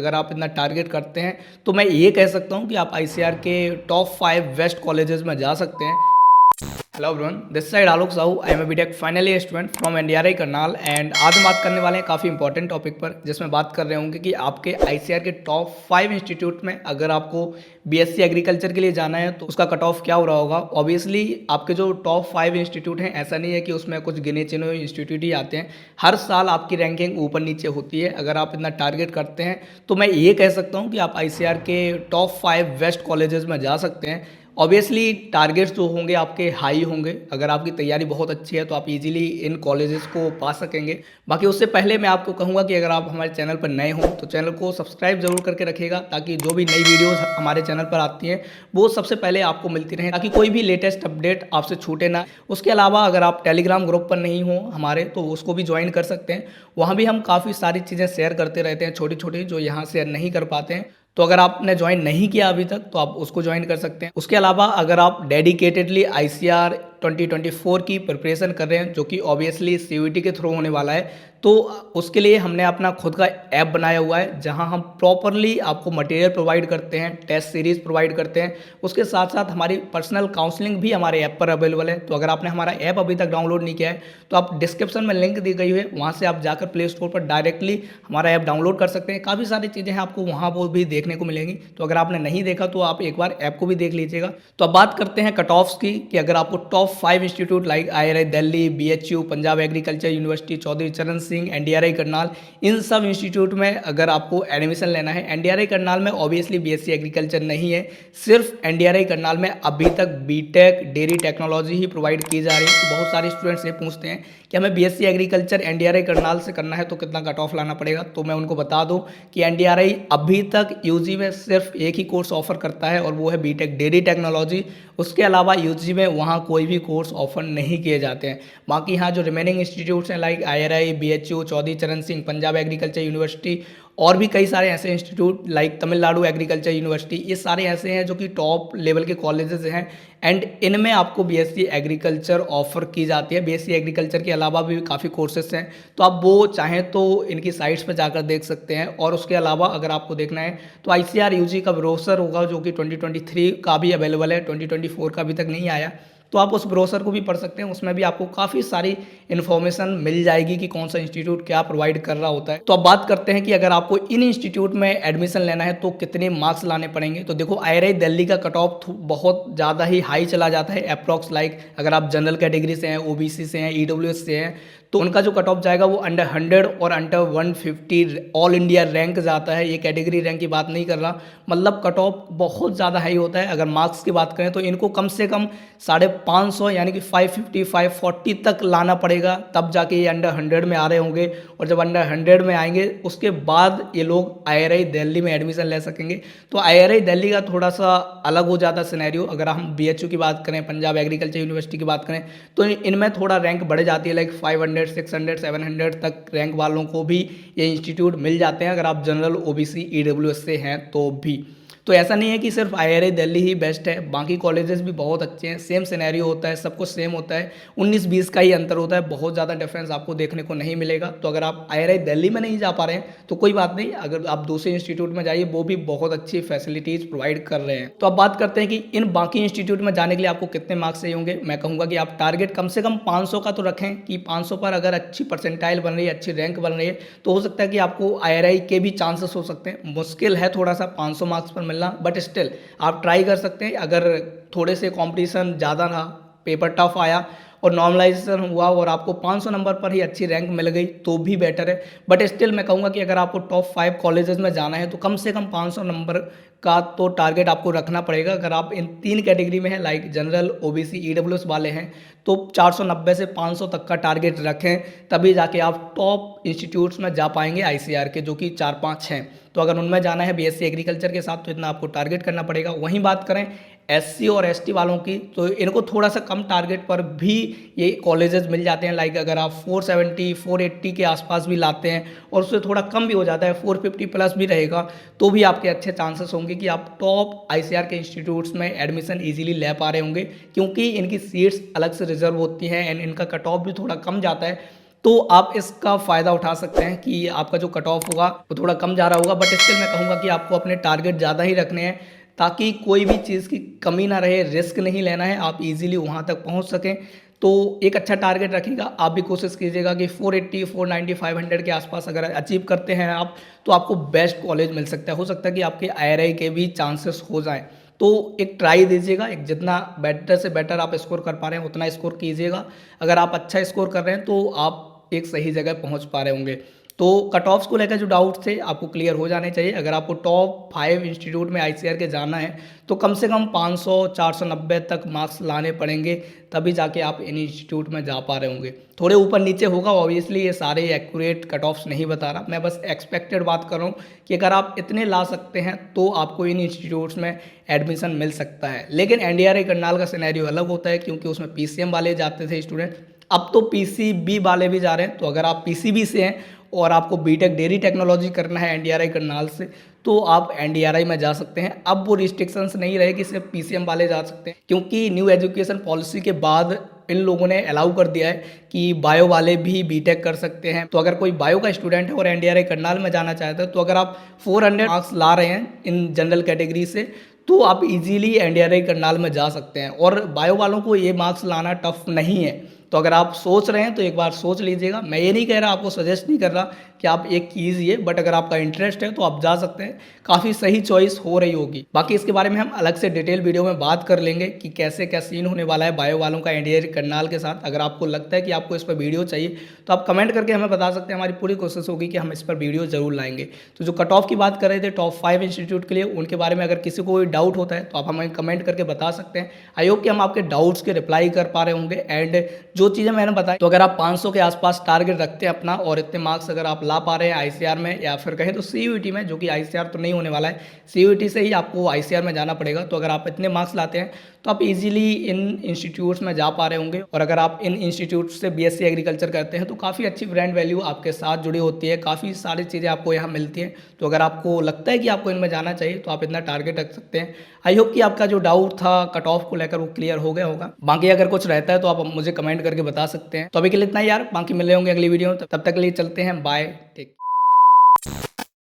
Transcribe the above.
अगर आप इतना टारगेट करते हैं तो मैं ये कह सकता हूँ कि आप आईसीआर के टॉप 5 बेस्ट कॉलेजेस में जा सकते हैं। Hello everyone, this side Alok Sahu. I am a BTech final year student from NDRI Karnal and आज हम बात करने वाले हैं काफ़ी इंपॉर्टेंट टॉपिक पर, जिसमें बात कर रहे होंगे कि आपके आईसीआर के टॉप 5 इंस्टीट्यूट में अगर आपको बीएससी एग्रीकल्चर के लिए जाना है तो उसका कट ऑफ क्या हो रहा होगा। ऑब्वियसली आपके जो टॉप 5 इंस्टीट्यूट हैं, ऐसा नहीं है कि उसमें कुछ गिने चुने इंस्टीट्यूट ही आते हैं। हर साल आपकी रैंकिंग ऊपर नीचे होती है। अगर आप इतना टारगेट करते हैं तो मैं ये कह सकता हूँ कि आप आईसीआर के टॉप 5 बेस्ट कॉलेजेस में जा सकते हैं। ऑब्वियसली टारगेट्स जो होंगे आपके हाई होंगे। अगर आपकी तैयारी बहुत अच्छी है तो आप इजीली इन कॉलेजेस को पा सकेंगे। बाकी उससे पहले मैं आपको कहूँगा कि अगर आप हमारे चैनल पर नए हों तो चैनल को सब्सक्राइब जरूर करके रखिएगा, ताकि जो भी नई वीडियोस हमारे चैनल पर आती हैं वो सबसे पहले आपको मिलती रहें, ताकि कोई भी लेटेस्ट अपडेट आपसे छूटे ना। उसके अलावा अगर आप टेलीग्राम ग्रुप पर नहीं हो हमारे तो उसको भी ज्वाइन कर सकते हैं। वहाँ भी हम काफ़ी सारी चीज़ें शेयर करते रहते हैं, छोटी छोटी, जो यहाँ शेयर नहीं कर पाते हैं। तो अगर आपने ज्वाइन नहीं किया अभी तक तो आप उसको ज्वाइन कर सकते हैं। उसके अलावा अगर आप डेडिकेटेडली आईसीआर 2024 की प्रिपरेशन कर रहे हैं, जो कि ऑब्वियसली सीयूईटी के थ्रू होने वाला है, तो उसके लिए हमने अपना खुद का ऐप बनाया हुआ है, जहां हम प्रॉपरली आपको मटेरियल प्रोवाइड करते हैं, टेस्ट सीरीज प्रोवाइड करते हैं। उसके साथ साथ हमारी पर्सनल काउंसलिंग भी हमारे ऐप पर अवेलेबल है। तो अगर आपने हमारा ऐप अभी तक डाउनलोड नहीं किया है तो आप डिस्क्रिप्शन में लिंक दी गई है, वहाँ से आप जाकर प्ले स्टोर पर डायरेक्टली हमारा ऐप डाउनलोड कर सकते हैं। काफ़ी सारी चीज़ें हैं आपको वहाँ वो भी देखने को मिलेंगी। तो अगर आपने नहीं देखा तो आप एक बार ऐप को भी देख लीजिएगा। तो अब बात करते हैं कट ऑफ्स की, कि अगर आपको top 5 institute like IRI Delhi, BHU, Punjab agriculture university, Chaudhary Charan Singh, NDRI Karnal, इन सब इंस्टीट्यूट में अगर आपको एडमिशन लेना है। एनडीआरआई करनाल में ऑब्वियसली बीएससी एग्रीकल्चर नहीं है, सिर्फ एनडीआरआई करनाल में अभी तक बीटेक डेयरी टेक्नोलॉजी ही प्रोवाइड की जा रही है। तो बहुत सारे स्टूडेंट्स ये पूछते हैं कि हमें बीएससी एग्रीकल्चर एनडीआरआई करनाल से करना है तो कितना कट ऑफ लाना पड़ेगा। तो मैं उनको बता दूं कि एनडीआरआई अभी तक यूजी में सिर्फ एक ही कोर्स ऑफर करता है और वो है बीटेक डेयरी टेक्नोलॉजी। उसके अलावा यूजी में वहाँ कोई भी कोर्स ऑफर नहीं किए जाते हैं। बाकी यहाँ जो रिमेनिंग इंस्टीट्यूट्स हैं like IRI, BHU, Chaudhary Charan Singh, Punjab agriculture university और भी कई सारे ऐसे institute like Tamil Nadu agriculture university, ये सारे ऐसे हैं जो कि टॉप लेवल के कॉलेजेस हैं एंड इनमें आपको बीएससी एग्रीकल्चर ऑफर की जाती है। बीएससी एग्रीकल्चर के अलावा भी काफ़ी कोर्सेस हैं, तो आप वो चाहें तो इनकी साइट्स पर जाकर देख सकते हैं। और उसके अलावा अगर आपको देखना है तो आईसीआर यूजी का ब्रोशर होगा, जो कि 2023 का भी अवेलेबल है, 2024 का अभी तक नहीं आया। तो आप उस ब्रोशर को भी पढ़ सकते हैं, उसमें भी आपको काफ़ी सारी इन्फॉर्मेशन मिल जाएगी कि कौन सा इंस्टीट्यूट क्या प्रोवाइड कर रहा होता है। तो अब बात करते हैं कि अगर आपको इन इंस्टीट्यूट में एडमिशन लेना है तो कितने मार्क्स लाने पड़ेंगे। तो देखो, आईआरआई दिल्ली का कट ऑफ बहुत ज़्यादा ही हाई चला जाता है, अप्रॉक्स लाइक अगर आप जनरल कैटेगरी से हैं, ओबीसी से हैं, ईडब्ल्यूएस से हैं, तो उनका जो कट ऑफ जाएगा वो अंडर 100 और अंडर 150 ऑल इंडिया रैंक जाता है। ये कैटेगरी रैंक की बात नहीं कर रहा, मतलब कट ऑफ बहुत ज़्यादा हाई होता है। अगर मार्क्स की बात करें तो इनको कम से कम 550 यानी कि 550 540 तक लाना पड़ेगा, तब जाके ये अंडर 100 में आ रहे होंगे। और जब अंडर 100 में आएंगे उसके बाद ये लोग आईआरआई दिल्ली में एडमिशन ले सकेंगे। तो आईआरआई दिल्ली का थोड़ा सा अलग हो जाता सिनेरियो। अगर हम बीएचयू की बात करें, पंजाब एग्रीकल्चर यूनिवर्सिटी की बात करें, तो इनमें थोड़ा रैंक बढ़ जाती है, लाइक 500 600 700 तक रैंक वालों को भी ये इंस्टीट्यूट मिल जाते हैं, अगर आप जनरल ओबीसी ईडब्ल्यूएस से हैं तो भी। तो ऐसा नहीं है कि सिर्फ आईआरआई दिल्ली ही बेस्ट है, बाकी कॉलेजेस भी बहुत अच्छे हैं। सेम सिनेरियो होता है, सब कुछ सेम होता है, 19-20 का ही अंतर होता है, बहुत ज़्यादा डिफरेंस आपको देखने को नहीं मिलेगा। तो अगर आप आईआरआई दिल्ली में नहीं जा पा रहे हैं तो कोई बात नहीं, अगर आप दूसरे इंस्टीट्यूट में जाइए, वो भी बहुत अच्छी फैसिलिटीज़ प्रोवाइड कर रहे हैं। तो अब बात करते हैं कि इन बाकी इंस्टीट्यूट में जाने के लिए आपको कितने मार्क्स चाहिए होंगे। मैं कहूँगा कि आप टारगेट कम से कम 500 का तो रखें, कि 500 पर अगर अच्छी परसेंटाइल बन रही है, अच्छी रैंक बन रही है, तो हो सकता है कि आपको आईआरआई के भी चांसेस हो सकते हैं। मुश्किल है थोड़ा सा 500 मार्क्स पर मिलना, बट स्टिल आप ट्राई कर सकते हैं। अगर थोड़े से कंपटीशन ज़्यादा रहा, पेपर टफ आया और नॉर्मलाइजेशन हुआ और आपको 500 नंबर पर ही अच्छी रैंक मिल गई तो भी बेटर है। बट स्टिल मैं कहूँगा कि अगर आपको टॉप 5 कॉलेजेस में जाना है तो कम से कम 500 नंबर का तो टारगेट आपको रखना पड़ेगा। अगर आप इन 3 कैटेगरी में हैं लाइक जनरल, ओबीसी, ईडब्ल्यूएस वाले हैं, तो 490 से 500 तक का टारगेट रखें, तभी जाके आप टॉप इंस्टीट्यूट्स में जा पाएंगे आईसीआर के, जो कि 4-5 हैं। तो अगर उनमें जाना है बीएससी एग्रीकल्चर के साथ तो इतना आपको टारगेट करना पड़ेगा। वहीं बात करें एससी और एसटी वालों की, तो इनको थोड़ा सा कम टारगेट पर भी ये कॉलेजेस मिल जाते हैं। लाइक अगर आप 470 480 के आसपास भी लाते हैं और उससे थोड़ा कम भी हो जाता है, 450 प्लस भी रहेगा, तो भी आपके अच्छे चांसेस होंगे कि आप टॉप आईसीआर के इंस्टीट्यूट्स में एडमिशन इजीली ले पा रहे होंगे, क्योंकि इनकी सीट्स अलग से रिजर्व होती हैं एंड इनका कट ऑफ भी थोड़ा कम जाता है। तो आप इसका फ़ायदा उठा सकते हैं कि आपका जो कट ऑफ होगा वो थोड़ा कम जा रहा होगा, बट स्टिल मैं कहूँगा कि आपको अपने टारगेट ज़्यादा ही रखने हैं ताकि कोई भी चीज़ की कमी ना रहे, रिस्क नहीं लेना है, आप इजीली वहाँ तक पहुँच सकें। तो एक अच्छा टारगेट रखिएगा, आप भी कोशिश कीजिएगा कि 480, 490, 500 के आसपास अगर अचीव करते हैं आप तो आपको बेस्ट कॉलेज मिल सकता है। हो सकता है कि आपके IRI के भी चांसेस हो जाएँ। तो एक ट्राई दीजिएगा, एक जितना बेटर से बेटर आप स्कोर कर पा रहे हैं उतना स्कोर कीजिएगा। अगर आप अच्छा स्कोर कर रहे हैं तो आप एक सही जगह पहुंच पा रहे होंगे। तो कट ऑफ्स को लेकर जो डाउट्स थे आपको क्लियर हो जाने चाहिए। अगर आपको टॉप 5 इंस्टीट्यूट में ICAR के जाना है तो कम से कम 500 490 तक मार्क्स लाने पड़ेंगे, तभी जाके आप इन इंस्टीट्यूट में जा पा रहे होंगे। थोड़े ऊपर नीचे होगा, ऑब्वियसली ये सारे एक्यूरेट कट ऑफ्स नहीं बता रहा, मैं बस एक्सपेक्टेड बात कर रहा हूँ कि अगर आप इतने ला सकते हैं तो आपको इन इंस्टीट्यूट्स में एडमिशन मिल सकता है। लेकिन NDRI करनाल का सिनेरियो अलग होता है क्योंकि उसमें PCM वाले जाते थे स्टूडेंट, अब तो PCB वाले भी जा रहे हैं। तो अगर आप PCB से हैं और आपको बीटेक डेयरी टेक्नोलॉजी करना है NDRI करनाल से तो आप NDRI में जा सकते हैं। अब वो रिस्ट्रिक्शंस नहीं रहे कि सिर्फ PCM वाले जा सकते हैं, क्योंकि न्यू एजुकेशन पॉलिसी के बाद इन लोगों ने अलाउ कर दिया है कि बायो वाले भी बीटेक कर सकते हैं। तो अगर कोई बायो का स्टूडेंट है और NDRI करनाल में जाना चाहता है तो अगर आप 400 मार्क्स ला रहे हैं इन जनरल कैटेगरी से तो आप इजीली NDRI करनाल में जा सकते हैं। और बायो वालों को ये मार्क्स लाना टफ नहीं है। तो अगर आप सोच रहे हैं तो एक बार सोच लीजिएगा। मैं ये नहीं कह रहा, आपको सजेस्ट नहीं कर रहा कि आप एक कीजिए, बट अगर आपका इंटरेस्ट है तो आप जा सकते हैं, काफ़ी सही चॉइस हो रही होगी। बाकी इसके बारे में हम अलग से डिटेल वीडियो में बात कर लेंगे कि कैसे क्या सीन होने वाला है बायो वालों का NDRI करनाल के साथ। अगर आपको लगता है कि आपको इस पर वीडियो चाहिए तो आप कमेंट करके हमें बता सकते हैं, हमारी पूरी कोशिश होगी कि हम इस पर वीडियो जरूर लाएंगे। तो जो कट ऑफ की बात कर रहे थे टॉप 5 इंस्टीट्यूट के लिए, उनके बारे में अगर किसी को कोई डाउट होता है तो आप हमें कमेंट करके बता सकते हैं। आई होप कि हम आपके डाउट्स के रिप्लाई कर पा रहे होंगे। एंड जो चीज़ें मैंने बताई, तो अगर आप 500 के आसपास टारगेट रखते हैं अपना और इतने मार्क्स अगर आप ला पा रहे हैं ICAR में या फिर कहें तो CUET में, जो कि ICAR तो नहीं होने वाला है, CUET से ही आपको ICAR में जाना पड़ेगा। तो अगर आप इतने मार्क्स लाते हैं तो आप इजीली इन इंस्टीट्यूट्स में जा पा रहे होंगे। और अगर आप इन इंस्टीट्यूट से BSc एग्रीकल्चर करते हैं तो काफ़ी अच्छी ब्रांड वैल्यू आपके साथ जुड़ी होती है, काफ़ी सारी चीज़ें आपको यहाँ मिलती हैं। तो अगर आपको लगता है कि आपको इनमें जाना चाहिए तो आप इतना टारगेट रख सकते हैं। आई होप कि आपका जो डाउट था कट ऑफ को लेकर वो क्लियर हो गया होगा। बाकी अगर कुछ रहता है तो आप मुझे कमेंट करके बता सकते हैं। तो अभी के लिए इतना ही यार, बाकी मिले होंगे अगली वीडियो में, तब तक के लिए चलते हैं, बाय, टेक।